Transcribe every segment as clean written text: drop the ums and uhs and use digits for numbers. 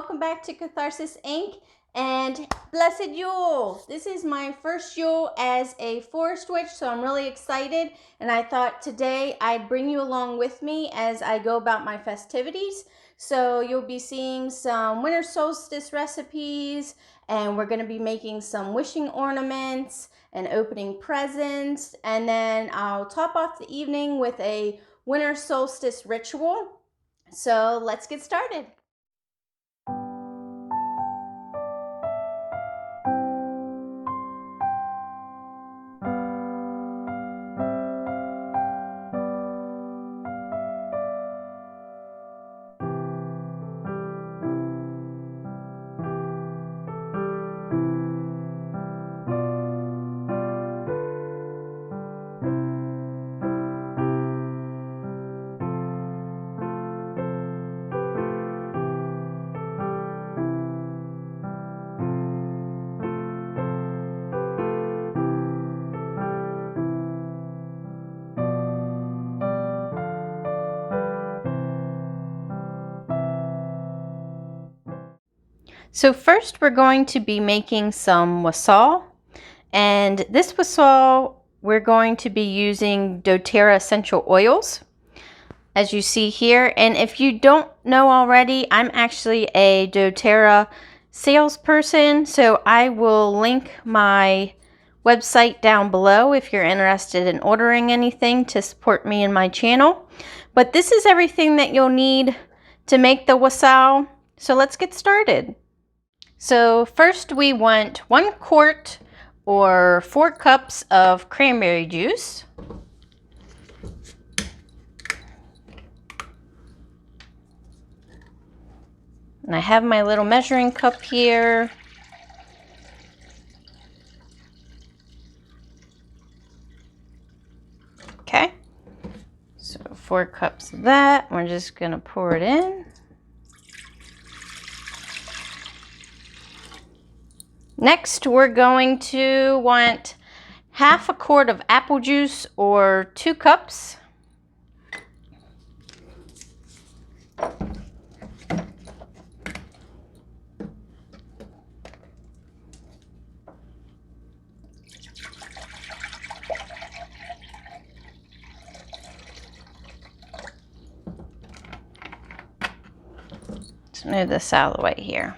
welcome back to Catharsis Inc. and Blessed Yule. This is my first Yule as a forest witch, so I'm really excited, and I thought today I'd bring you along with me as I go about my festivities. So you'll be seeing some Winter Solstice recipes, and we're going to be making some wishing ornaments and opening presents, and then I'll top off the evening with a Winter Solstice ritual. So let's get started. So first we're going to be making some wasau, and this wasau we're going to be using doTERRA essential oils as you see here. And if you don't know already, I'm actually a doTERRA salesperson, so I will link my website down below if you're interested in ordering anything to support me and my channel. But this is everything that you'll need to make the wasau, so let's get started. So first we want 1 quart or 4 cups of cranberry juice. And I have my little measuring cup here. Okay, so 4 cups of that. We're just gonna pour it in. Next, we're going to want half a quart of apple juice or 2 cups. Let's move this out of the way here.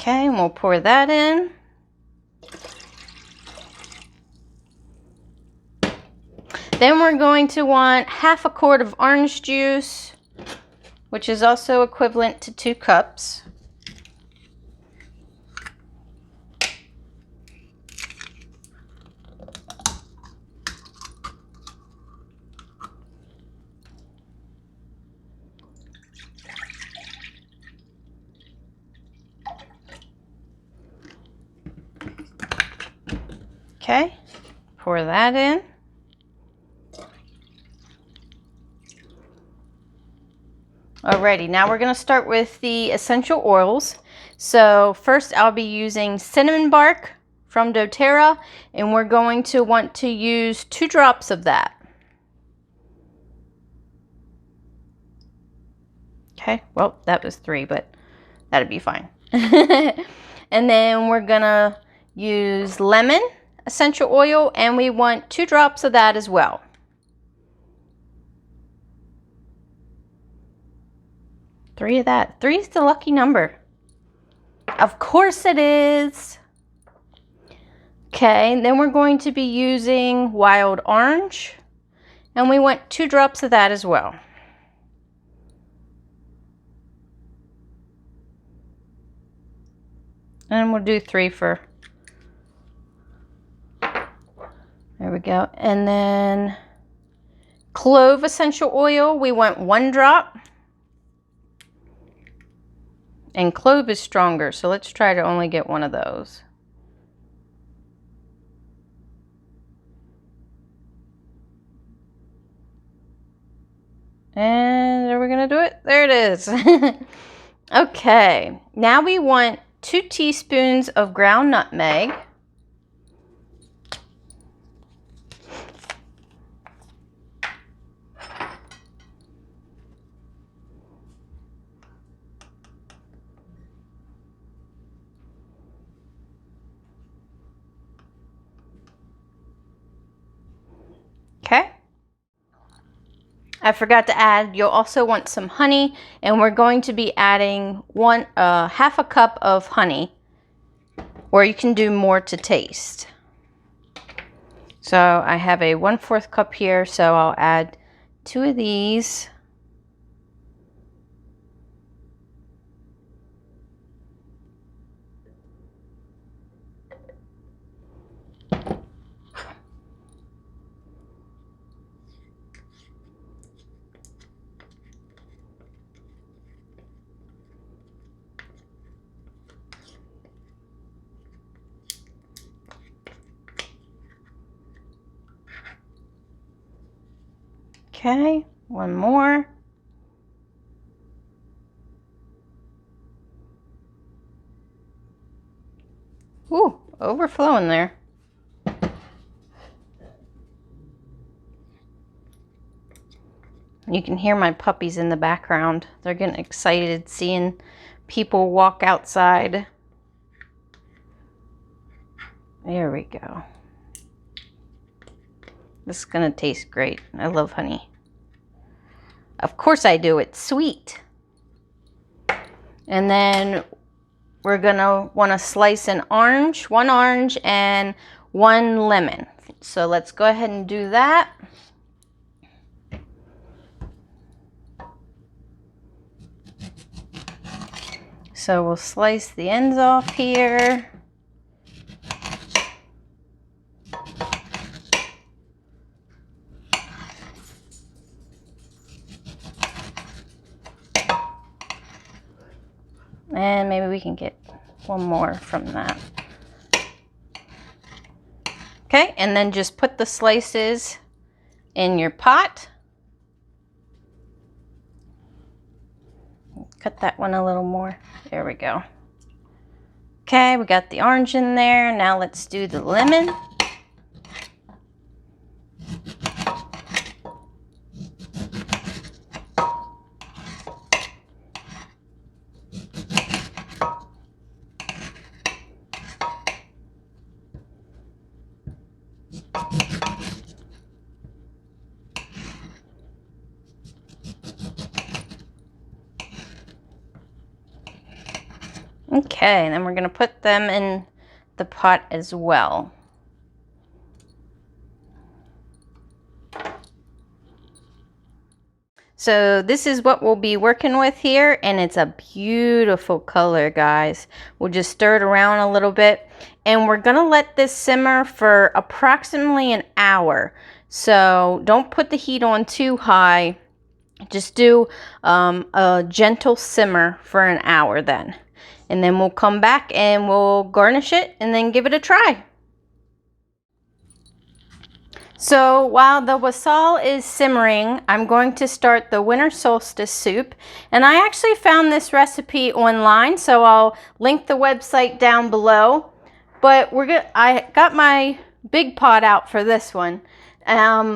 Okay, and we'll pour that in. Then we're going to want half a quart of orange juice, which is also equivalent to 2 cups. Okay, pour that in. Alrighty, now we're going to start with the essential oils. So first I'll be using cinnamon bark from doTERRA, and we're going to want to use 2 drops of that. Okay, well that was 3, but that'd be fine. And then we're gonna use lemon essential oil, and we want 2 drops of that as well. Three of that. 3 is the lucky number. Of course it is. Okay, and then we're going to be using wild orange, and we want 2 drops of that as well. And we'll do 3 for... There we go. And then clove essential oil, we want 1 drop. And clove is stronger, so let's try to only get 1 of those. And are we gonna do it? There it is. Okay, now we want 2 teaspoons of ground nutmeg. I forgot to add, you'll also want some honey, and we're going to be adding half a cup of honey, or you can do more to taste. So I have a 1/4 cup here, so I'll add 2 of these. Okay, 1 more. Ooh, overflowing there. You can hear my puppies in the background. They're getting excited seeing people walk outside. There we go. This is gonna taste great. I love honey. Of course I do, it's sweet. And then we're gonna wanna slice an orange, 1 orange and 1 lemon. So let's go ahead and do that. So we'll slice the ends off here. And maybe we can get 1 more from that. Okay, and then just put the slices in your pot. Cut that one a little more. There we go. Okay, we got the orange in there. Now let's do the lemon. Okay, and then we're going to put them in the pot as well. So this is what we'll be working with here, and it's a beautiful color, guys. We'll just stir it around a little bit, and we're going to let this simmer for approximately an hour. So don't put the heat on too high. Just do a gentle simmer for an hour then. And then we'll come back and we'll garnish it and then give it a try. So while the wasau is simmering, I'm going to start the Winter Solstice soup. And I actually found this recipe online, so I'll link the website down below. But I got my big pot out for this one.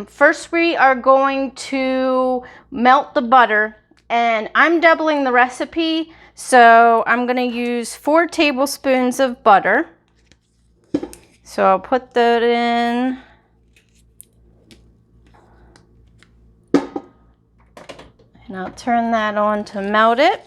First we are going to melt the butter, and I'm doubling the recipe. So I'm going to use 4 tablespoons of butter. So I'll put that in. And I'll turn that on to melt it.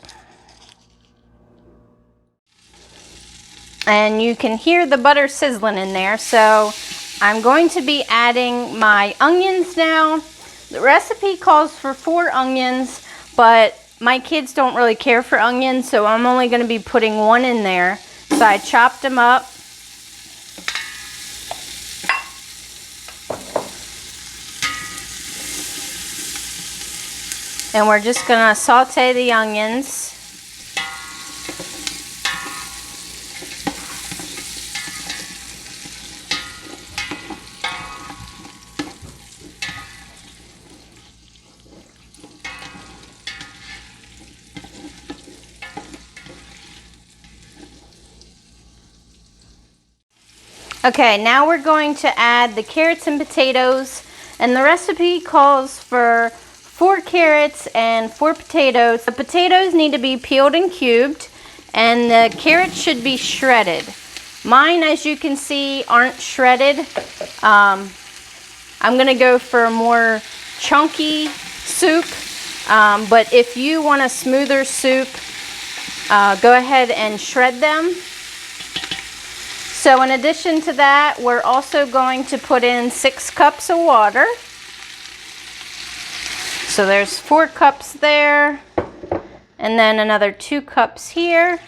And you can hear the butter sizzling in there. So I'm going to be adding my onions now. The recipe calls for 4 onions, but my kids don't really care for onions, so I'm only going to be putting 1 in there. So I chopped them up. And we're just going to saute the onions. Okay, now we're going to add the carrots and potatoes, and the recipe calls for 4 carrots and 4 potatoes. The potatoes need to be peeled and cubed, and the carrots should be shredded. Mine, as you can see, aren't shredded. I'm gonna go for more chunky, soup. But if you want a smoother soup, go ahead and shred them. So in addition to that, we're also going to put in 6 cups of water. So there's 4 cups there, and then another 2 cups here.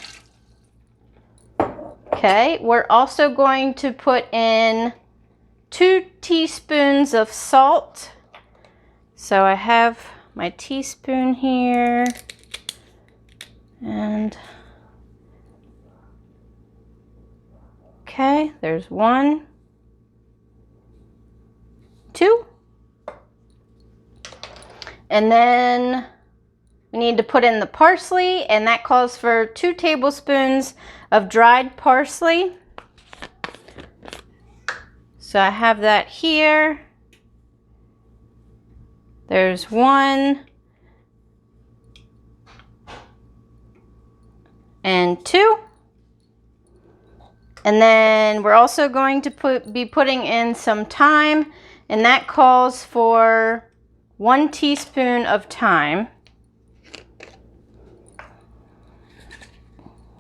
Okay, we're also going to put in 2 teaspoons of salt. So I have my teaspoon here, and okay, there's 1, 2. And then we need to put in the parsley, and that calls for 2 tablespoons of dried parsley. So I have that here. There's 1 and 2. And then we're also going to be putting in some thyme, and that calls for 1 teaspoon of thyme.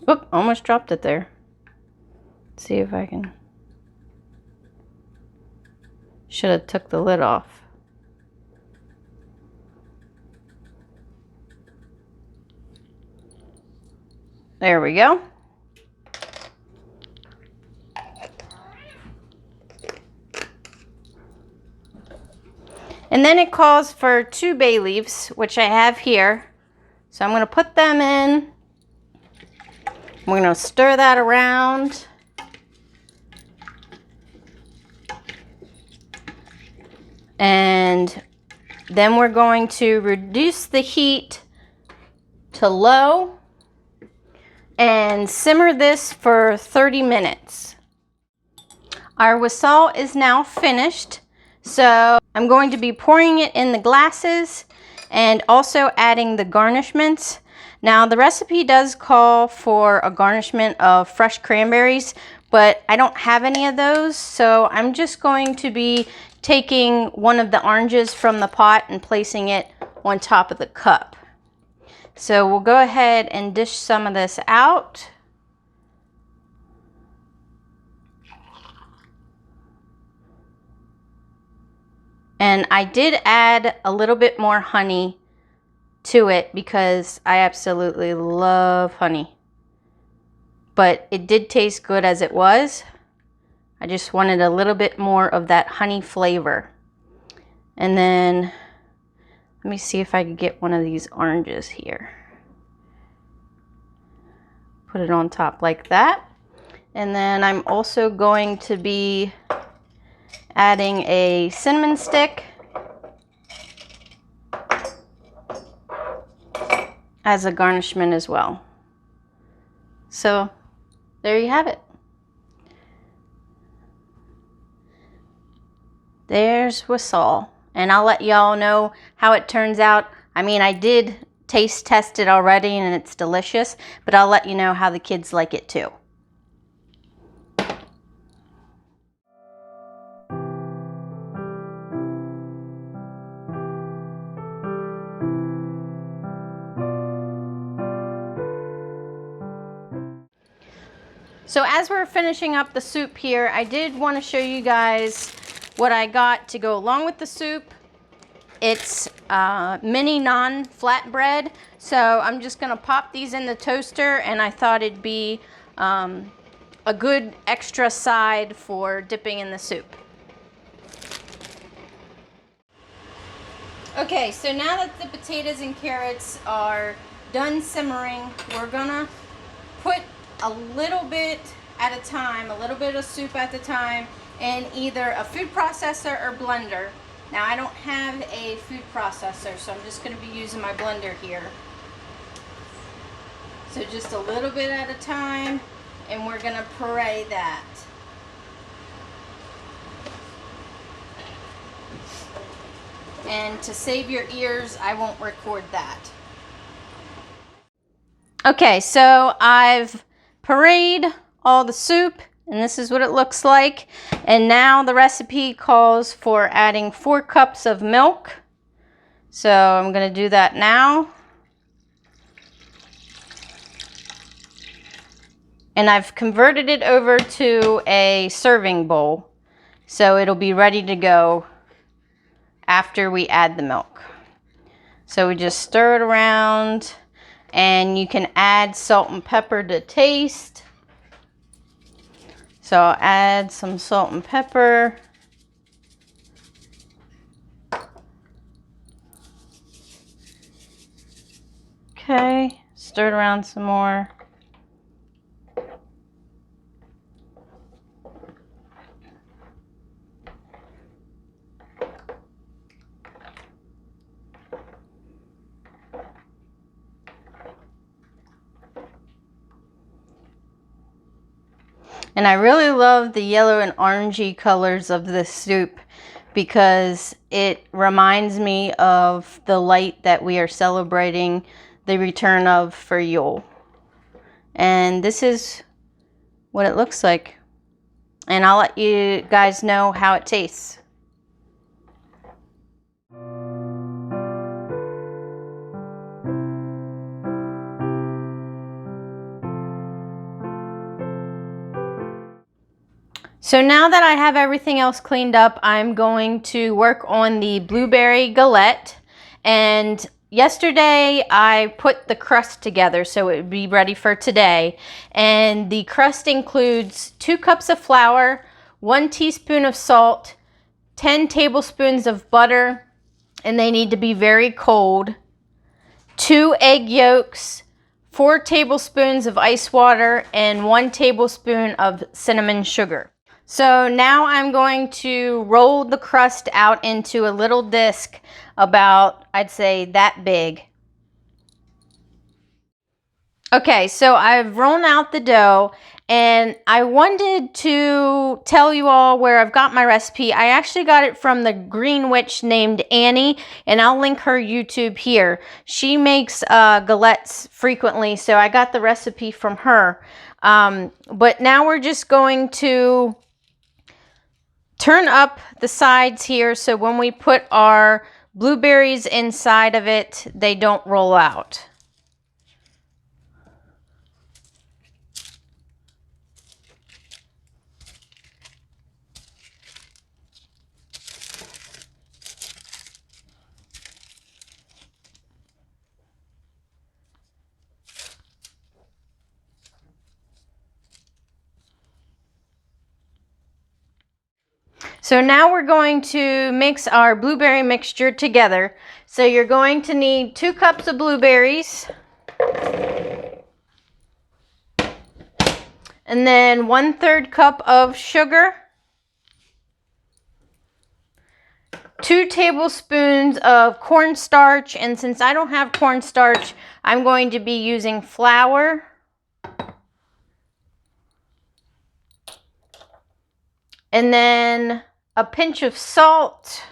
Oop, almost dropped it there. Let's see if I can. Should have took the lid off. There we go. And then it calls for 2 bay leaves, which I have here. So I'm going to put them in. We're going to stir that around. And then we're going to reduce the heat to low and simmer this for 30 minutes. Our wasau is now finished. So I'm going to be pouring it in the glasses and also adding the garnishments. Now the recipe does call for a garnishment of fresh cranberries, but I don't have any of those, so I'm just going to be taking one of the oranges from the pot and placing it on top of the cup. So we'll go ahead and dish some of this out. And I did add a little bit more honey to it because I absolutely love honey. But it did taste good as it was. I just wanted a little bit more of that honey flavor. And then let me see if I can get one of these oranges here. Put it on top like that. And then I'm also going to be adding a cinnamon stick as a garnishment as well. So there you have it. There's wasau, and I'll let y'all know how it turns out. I mean, I did taste test it already and it's delicious, but I'll let you know how the kids like it too. So as we're finishing up the soup here, I did want to show you guys what I got to go along with the soup. It's mini naan flatbread. So I'm just going to pop these in the toaster, and I thought it'd be a good extra side for dipping in the soup. Okay, so now that the potatoes and carrots are done simmering, we're gonna put a little bit at a time, a little bit of soup at a time, in either a food processor or blender. Now I don't have a food processor, so I'm just going to be using my blender here. So just a little bit at a time, and we're going to puree that. And to save your ears, I won't record that. Okay, so I've pureed all the soup, and this is what it looks like. And now the recipe calls for adding 4 cups of milk. So I'm going to do that now. And I've converted it over to a serving bowl, so it'll be ready to go after we add the milk. So we just stir it around, and you can add salt and pepper to taste. So I'll add some salt and pepper. Okay, stir it around some more. And I really love the yellow and orangey colors of this soup because it reminds me of the light that we are celebrating the return of for Yule. And this is what it looks like. And I'll let you guys know how it tastes. So now that I have everything else cleaned up, I'm going to work on the blueberry galette. And yesterday I put the crust together so it would be ready for today. And the crust includes 2 cups of flour, 1 teaspoon of salt, 10 tablespoons of butter, and they need to be very cold, 2 egg yolks, 4 tablespoons of ice water, and 1 tablespoon of cinnamon sugar. So now I'm going to roll the crust out into a little disc about, I'd say, that big. Okay, so I've rolled out the dough, and I wanted to tell you all where I've got my recipe. I actually got it from the green witch named Annie, and I'll link her YouTube here. She makes galettes frequently, so I got the recipe from her. But now we're just going to turn up the sides here so when we put our blueberries inside of it, they don't roll out. So now we're going to mix our blueberry mixture together. So you're going to need 2 cups of blueberries, and then 1/3 cup of sugar, 2 tablespoons of cornstarch, and since I don't have cornstarch, I'm going to be using flour, and then a pinch of salt,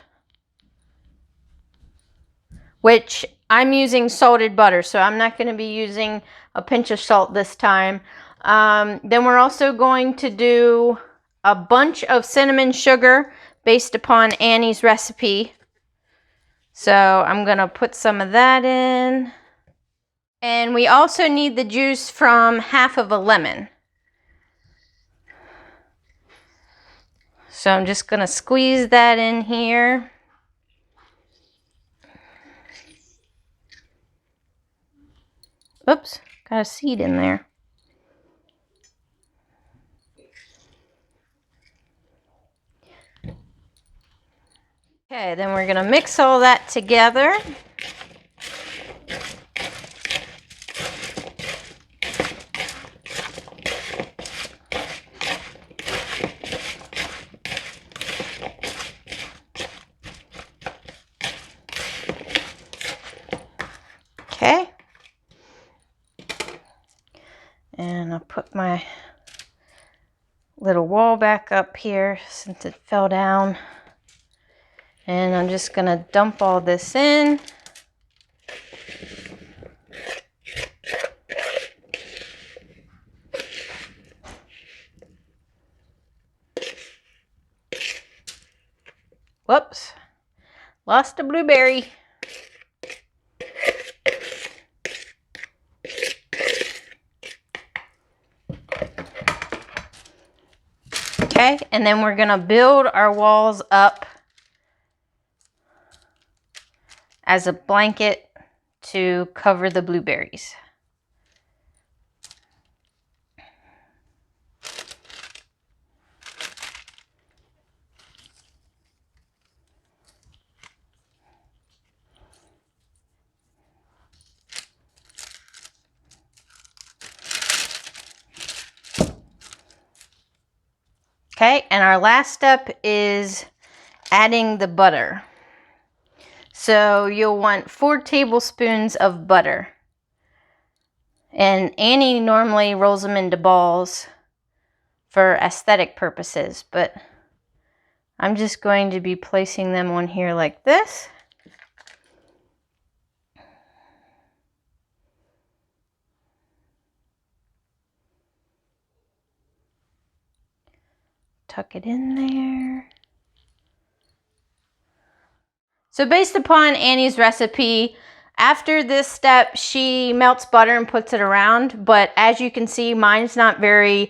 which I'm using salted butter, so I'm not going to be using a pinch of salt this time. Then we're also going to do a bunch of cinnamon sugar based upon Annie's recipe. So I'm going to put some of that in. And we also need the juice from half of a lemon. So I'm just going to squeeze that in here. Oops, got a seed in there. Okay, then we're going to mix all that together. Okay. And I'll put my little wall back up here since it fell down. And I'm just going to dump all this in. Whoops, lost a blueberry. Okay, and then we're gonna build our walls up as a blanket to cover the blueberries. Okay, and our last step is adding the butter. So you'll want 4 tablespoons of butter. And Annie normally rolls them into balls for aesthetic purposes, but I'm just going to be placing them on here like this. Tuck it in there. So based upon Annie's recipe, after this step, she melts butter and puts it around. But as you can see, mine's not very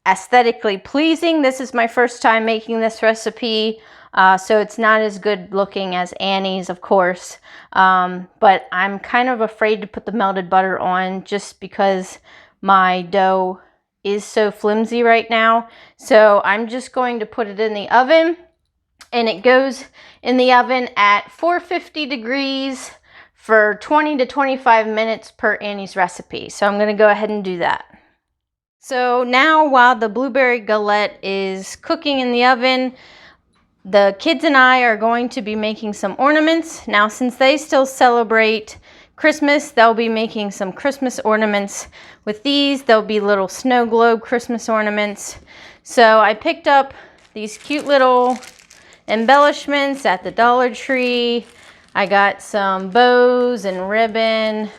aesthetically pleasing. This is my first time making this recipe, so it's not as good looking as Annie's, of course. But I'm kind of afraid to put the melted butter on just because my dough is so flimsy right now. So I'm just going to put it in the oven, and it goes in the oven at 450 degrees for 20 to 25 minutes per Annie's recipe. So I'm going to go ahead and do that. So now while the blueberry galette is cooking in the oven, the kids and I are going to be making some ornaments. Now since they still celebrate Christmas, they'll be making some Christmas ornaments with these. They'll be little snow globe Christmas ornaments. So I picked up these cute little embellishments at the Dollar Tree. I got some bows and ribbon,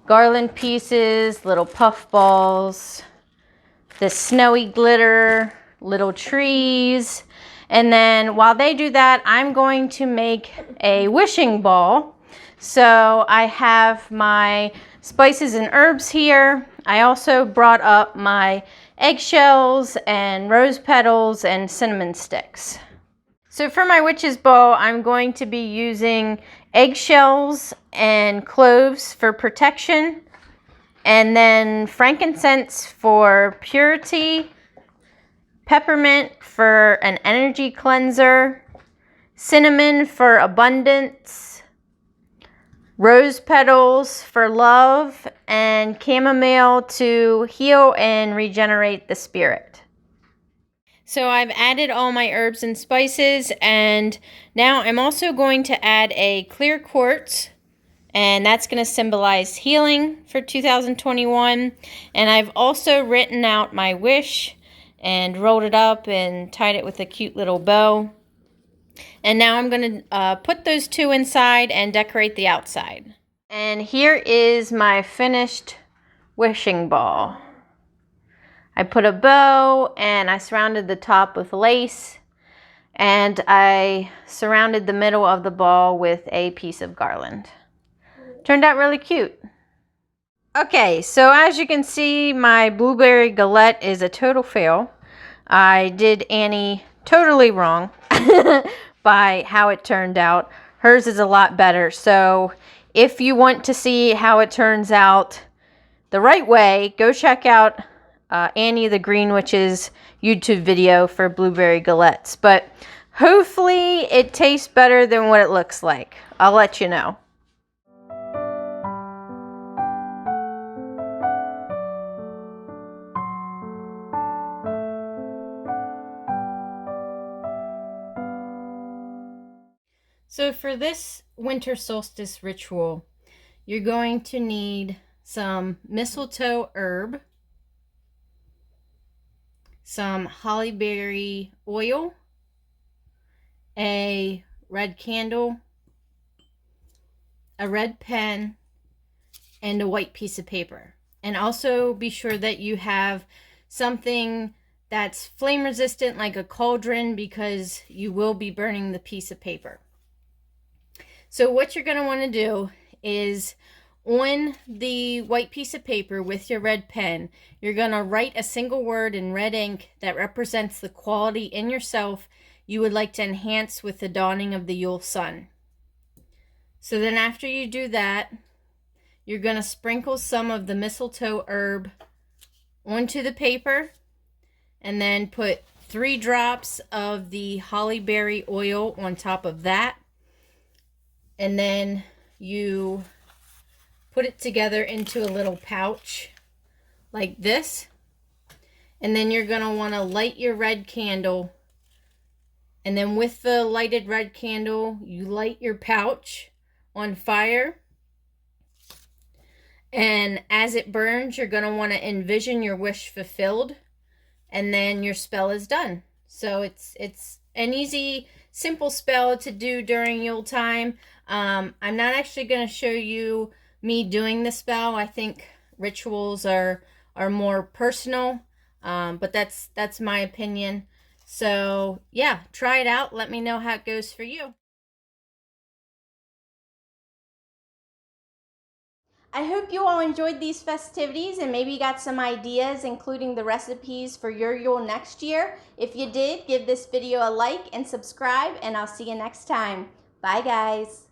garland pieces, little puff balls, this snowy glitter, little trees. And then while they do that, I'm going to make a wishing ball. So I have my spices and herbs here. I also brought up my eggshells and rose petals and cinnamon sticks. So for my witch's bowl, I'm going to be using eggshells and cloves for protection, and then frankincense for purity, peppermint for an energy cleanser, cinnamon for abundance, rose petals for love, and chamomile to heal and regenerate the spirit. So I've added all my herbs and spices, and now I'm also going to add a clear quartz, and that's going to symbolize healing for 2021. And I've also written out my wish and rolled it up and tied it with a cute little bow. And now I'm going to put those 2 inside and decorate the outside. And here is my finished wishing ball. I put a bow and I surrounded the top with lace, and I surrounded the middle of the ball with a piece of garland. Turned out really cute. Okay, so as you can see, my blueberry galette is a total fail. I did Annie totally wrong by how it turned out. Hers is a lot better. So if you want to see how it turns out the right way, go check out Annie the Green Witch's YouTube video for blueberry galettes. But hopefully it tastes better than what it looks like. I'll let you know. So for this winter solstice ritual, you're going to need some mistletoe herb, some hollyberry oil, a red candle, a red pen, and a white piece of paper. And also be sure that you have something that's flame resistant, like a cauldron, because you will be burning the piece of paper. So what you're going to want to do is On the white piece of paper with your red pen, you're going to write a single word in red ink that represents the quality in yourself you would like to enhance with the dawning of the Yule sun. So then after you do that, you're going to sprinkle some of the mistletoe herb onto the paper and then put 3 drops of the hollyberry oil on top of that. And then you put it together into a little pouch like this. And then you're going to want to light your red candle. And then with the lighted red candle, you light your pouch on fire. And as it burns, you're going to want to envision your wish fulfilled. And then your spell is done. So it's an easy, simple spell to do during Yule time. I'm not actually going to show you me doing the spell. I think rituals are more personal, but that's my opinion. So yeah, try it out. Let me know how it goes for you. I hope you all enjoyed these festivities and maybe got some ideas, including the recipes for your Yule next year. If you did, give this video a like and subscribe, and I'll see you next time. Bye, guys.